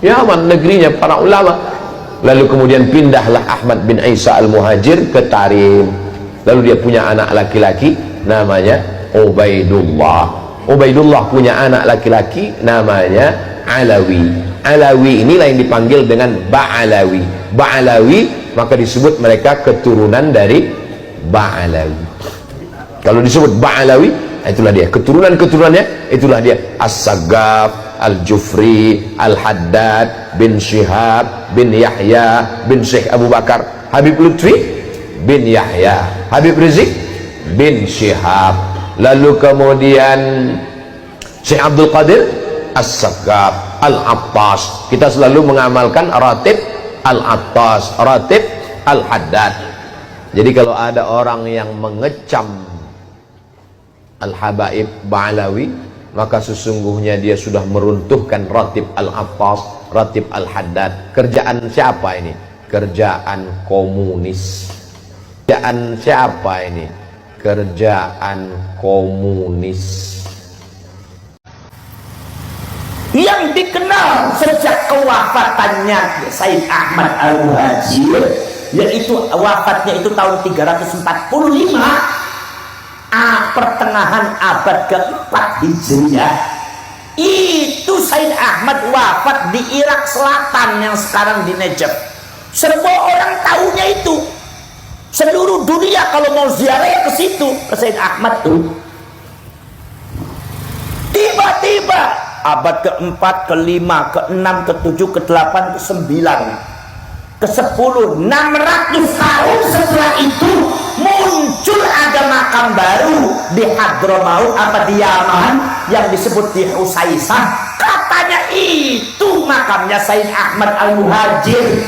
Yaman negerinya para ulama. Lalu kemudian pindahlah Ahmad bin Isa al-Muhajir ke Tarim. Lalu dia punya anak laki-laki namanya Ubaidullah. Ubaidullah punya anak laki-laki namanya Alawi. Alawi inilah yang dipanggil dengan Ba'alawi. Ba'alawi maka disebut mereka keturunan dari Ba'alawi. Kalau disebut Ba'alawi, itulah dia keturunan-keturunannya, itulah dia As-Saggaf, Al-Jufri, Al-Haddad bin Syihab bin Yahya bin Syekh Abu Bakar, Habib Lutfi bin Yahya, Habib Rizik bin Syihab. Lalu kemudian Syekh Abdul Qadir As-Saggaf, Al-Attas. Kita selalu mengamalkan ratib Al-Attas, ratib Al-Haddad. Jadi kalau ada orang yang mengecam Al-Habaib Ba'alawi, maka sesungguhnya dia sudah meruntuhkan ratib Al-Attas, ratib Al-Haddad. Kerjaan siapa ini? Kerjaan komunis. Kerjaan siapa ini? Kerjaan komunis. Yang dikenal sejak kewafatannya Said Ahmad Al-Muhajir, yaitu wafatnya itu tahun 345, pertengahan abad keempat Hijriah. Itu Said Ahmad wafat di Irak Selatan yang sekarang di Najaf. Semua orang tahunya itu. Seluruh dunia kalau mau ziarah ke situ, ke Said Ahmad tuh. Tiba-tiba abad keempat, kelima, keenam, ketujuh, kedelapan, kesembilan, ke-10, 600 tahun setelah itu muncul ada makam baru di Hadramaut apa di Yaman yang disebut di Husaisah. Katanya itu makamnya Said Ahmad Al-Muhajir.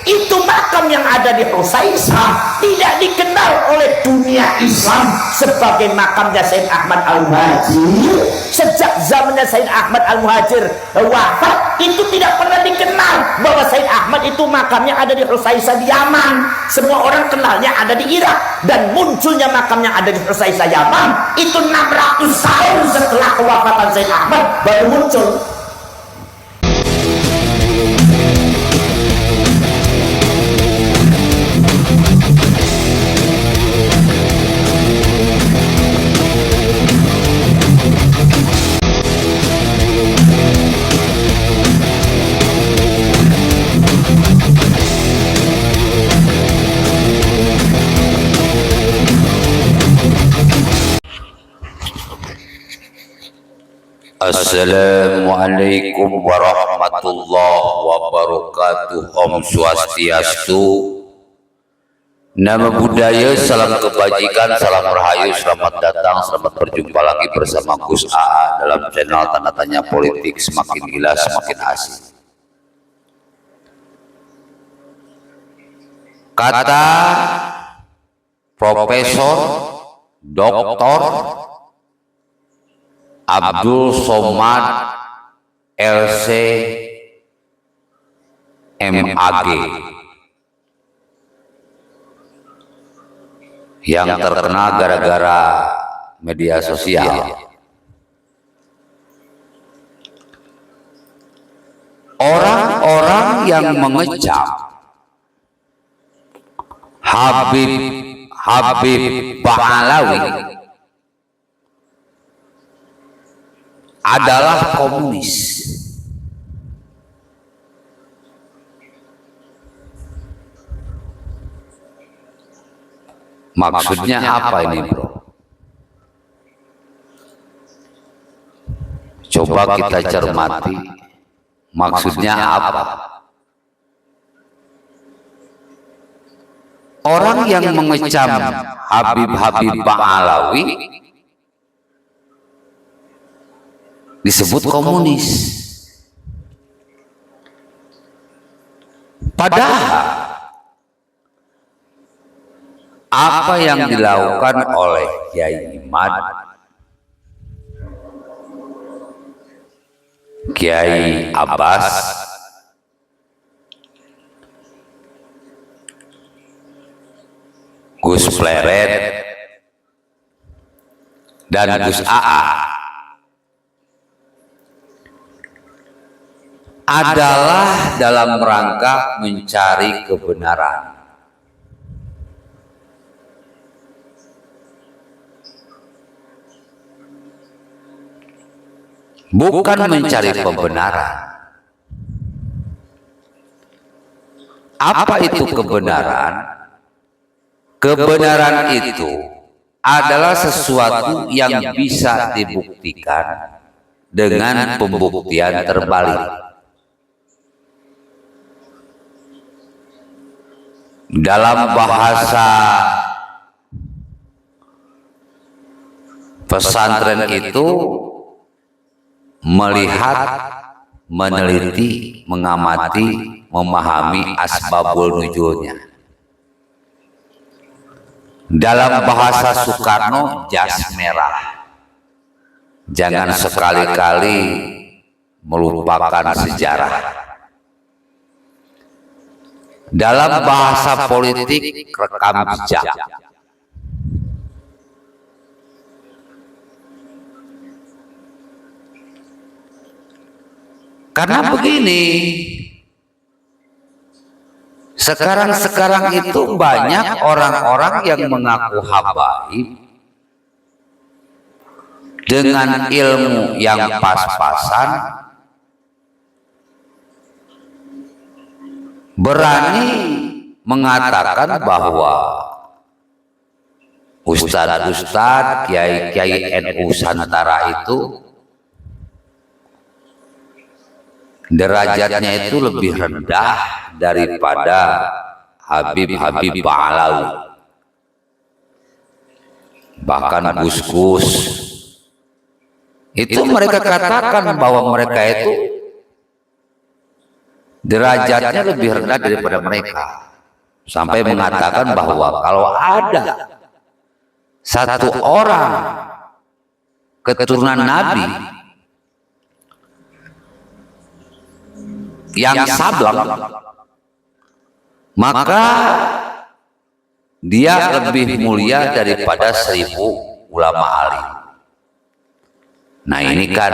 Itu makam yang ada di Husaisah tidak dikenal oleh dunia Islam sebagai makamnya Said Ahmad Al-Muhajir. Sejak zamannya Said Ahmad Al-Muhajir wafat, itu tidak pernah dikenal bahwa Said Ahmad itu makamnya ada di Husaisah di Yaman. Semua orang kenalnya ada di Irak, dan munculnya makamnya ada di Husaisah Yaman itu 600 tahun setelah kewafatan Said Ahmad baru muncul. Assalamualaikum warahmatullahi wabarakatuh. Om Swastiastu. Nama budaya, salam kebajikan, salam rahayu, selamat datang, selamat berjumpa lagi bersama Gus AA dalam channel Tanda Tanya Politik, semakin gila semakin asik. Kata Profesor Doktor Abdul Somad LC MAG yang terkenal gara-gara media sosial. Orang-orang yang mengecam Habib Ba'alawi adalah komunis. Maksudnya apa ini, bro? Coba kita cermati. Maksudnya apa? Orang yang mengecam Habib Ba'alawi disebut komunis. Padahal apa yang dilakukan oleh Kiai Imad, Kiai Abbas, Gus Pleret, dan Gus AA adalah dalam rangka mencari kebenaran. Bukan mencari pembenaran. Apa itu kebenaran? Kebenaran itu adalah sesuatu yang bisa dibuktikan dengan pembuktian terbalik. Dalam bahasa pesantren itu melihat, meneliti, mengamati, memahami asbabul nuzulnya. Dalam bahasa Soekarno, jas merah. Jangan sekali-kali melupakan sejarah. Dalam bahasa politik, rekam jejak. Karena begini, sekarang itu banyak orang-orang yang mengaku habaib dengan ilmu yang pas-pasan, berani mengatakan bahwa ustadz-ustadz, kiai-kiai NU Nusantara itu derajatnya itu lebih rendah daripada Habib-Habib Ba'alawi, bahkan Gus-Gus. Itu mereka katakan bahwa mereka itu derajatnya lebih rendah daripada mereka, sampai mengatakan bahwa kalau ada satu orang keturunan Nabi yang sableng, maka dia lebih mulia daripada 1000 ulama alim. Nah, ini kan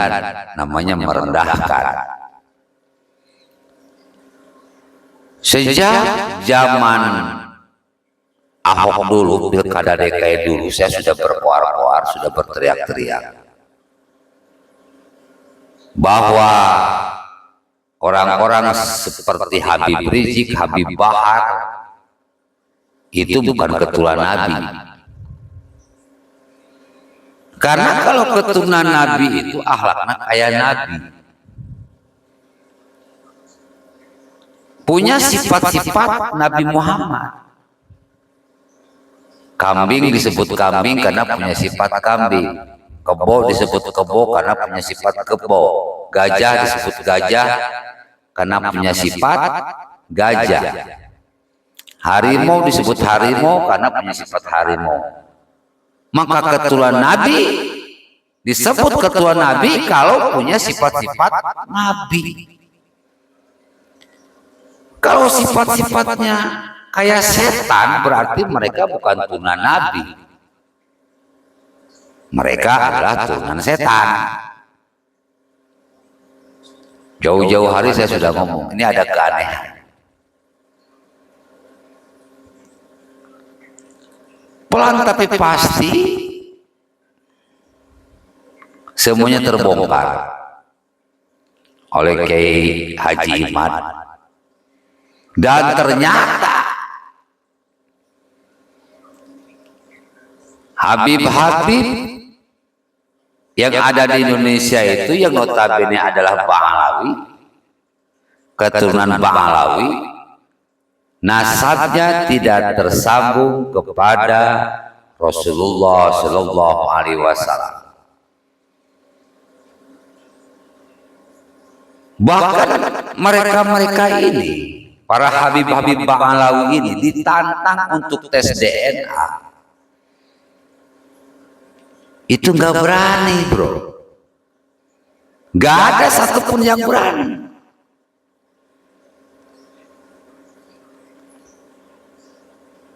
namanya merendahkan. Sejak zaman Ahok dulu, pilkada DKI dulu, saya sudah berkoar-koar, sudah berteriak-teriak bahwa orang-orang seperti Habib Rizik, Habib Bahar itu bukan keturunan Nabi. Karena kalau keturunan Nabi itu akhlaknya kayak Nabi, punya sifat-sifat Nabi Muhammad. Kambing disebut kambing karena punya sifat kambing. Kebo disebut kebo karena punya sifat kebo. Gajah disebut gajah karena punya sifat gajah. Harimau disebut harimau karena punya sifat harimau. Maka keturunan Nabi disebut keturunan Nabi kalau punya sifat-sifat Nabi. Kalau sifat-sifatnya kayak setan, berarti mereka bukan turunan Nabi. Mereka adalah turunan setan. Jauh-jauh hari saya sudah ngomong, ini ada keanehan. Pelan tapi pasti semuanya terbongkar oleh Kiai Haji Imad. Dan ternyata Habib-Habib yang ada di Indonesia itu yang notabene adalah Ba'alawi, keturunan Ba'alawi, nasabnya tidak tersambung kepada Rasulullah Shallallahu Alaihi Wasallam. Bahkan mereka-mereka ini, para Habib-Habib Ba'alawi ini ditantang untuk tes DNA. Itu nggak berani, bro. Nggak ada satupun yang berani.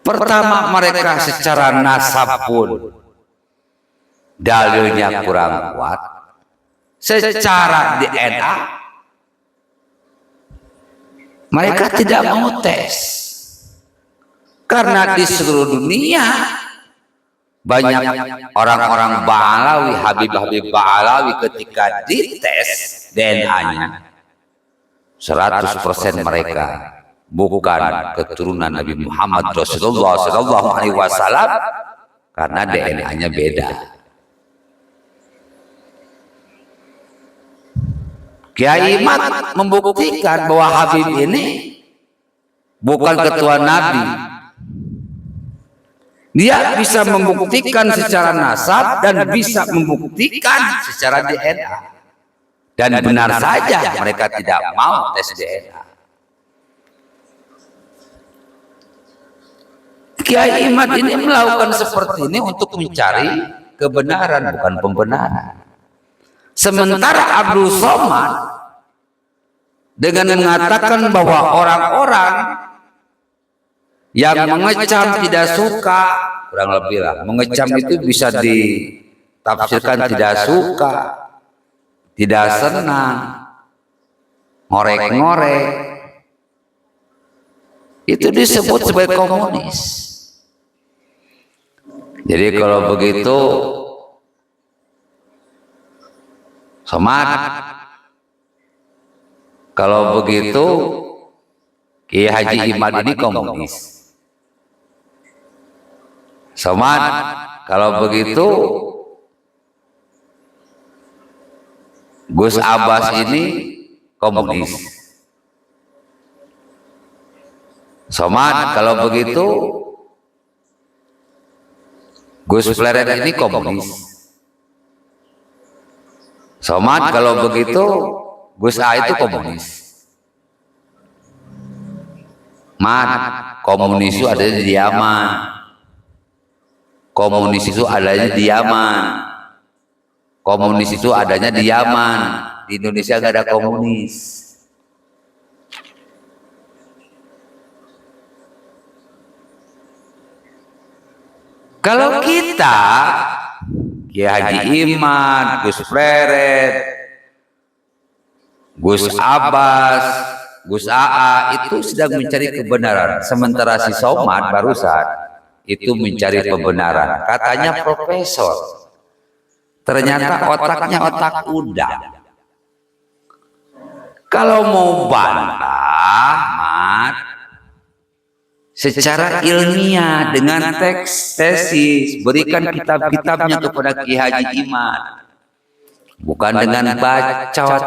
Pertama, mereka secara nasab pun dalilnya kurang kuat. Secara DNA Mereka tidak mau tes. Karena di seluruh dunia banyak orang-orang Ba'alawi, Habib-Habib Ba'alawi ketika dites DNA-nya 100% mereka bukan keturunan Nabi Muhammad Rasulullah SAW karena DNA-nya beda. Kiai Imad membuktikan bahwa Habib ini bukan ketua Nabi. Dia bisa membuktikan secara nasab dan bisa membuktikan secara DNA. Dan benar saja mereka tidak mau tes DNA. Kiai Imad ini melakukan seperti ini untuk mencari kebenaran, bukan pembenaran. Sementara Abdul Somad dengan mengatakan bahwa orang-orang yang mengecam tidak suka, kurang lebih lah, mengecam itu bisa ditafsirkan tidak suka, tidak senang, ngorek-ngorek, itu disebut sebagai komunis. Jadi kalau begitu Somad, kalau begitu Kiai Haji Imad ini komunis. Somad, kalau begitu Gus Abbas ini komunis. Somad, kalau begitu Gus Pleret ini komunis. Somad, kalau begitu Gus A itu komunis. Mat, komunis itu adanya di Yaman. Komunis itu adanya di Yaman. Komunis itu adanya di Yaman. Di Indonesia nggak ada komunis. Kalau kita Kiai Haji Imad, Gus Pleret, Gus Abbas, Gus AA itu sedang mencari kebenaran. Sementara si Somad barusan itu mencari kebenaran. Katanya profesor. Ternyata otaknya otak udang. Kalau mau bantah, Mat, secara ilmiah dengan teks tesis, berikan kitab-kitabnya kepada Kiai Haji Imad, bukan dengan bacot.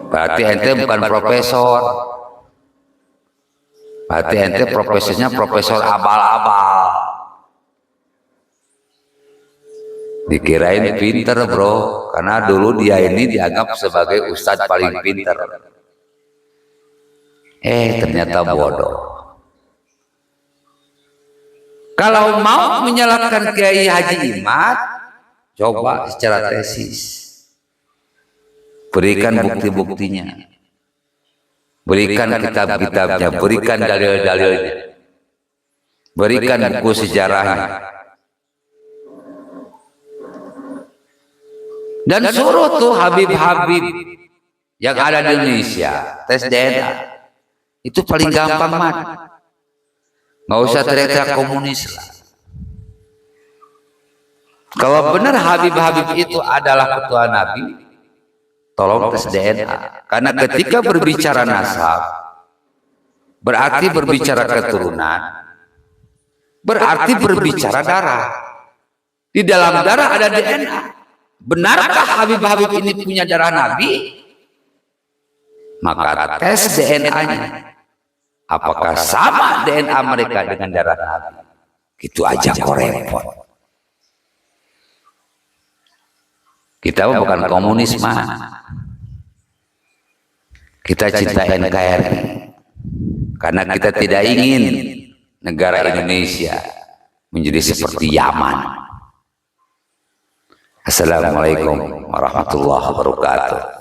Berarti ente bukan profesor, berarti ente profesornya profesor abal-abal. Dikirain pinter bro, karena dulu dia ini dianggap sebagai ustadz paling pinter. Ternyata bodoh. Kalau mau menyalahkan Kiai Haji Imad, coba secara tesis. Berikan bukti-buktinya. Berikan kitab-kitabnya, berikan dalil-dalilnya. Berikan buku sejarahnya. Dan suruh tuh Habib-Habib yang ada di Indonesia tes DNA. Itu paling gampang, Mat. Nggak usah teriak-teriak komunis lah. Kalau benar Habib-Habib itu adalah ketua Nabi, tolong tes DNA. Karena ketika berbicara nasab, berarti berbicara keturunan, berarti berbicara darah. Di dalam darah ada DNA. Benarkah Habib-Habib ini punya darah Nabi? Maka tes DNA-nya. Apakah sama DNA mereka dengan darah Nabi? Gitu aja kok repot. Kita bukan komunis, mah. Kita cinta NKRI. Karena kita tidak ingin negara Indonesia menjadi seperti Yaman. Assalamualaikum warahmatullahi wabarakatuh.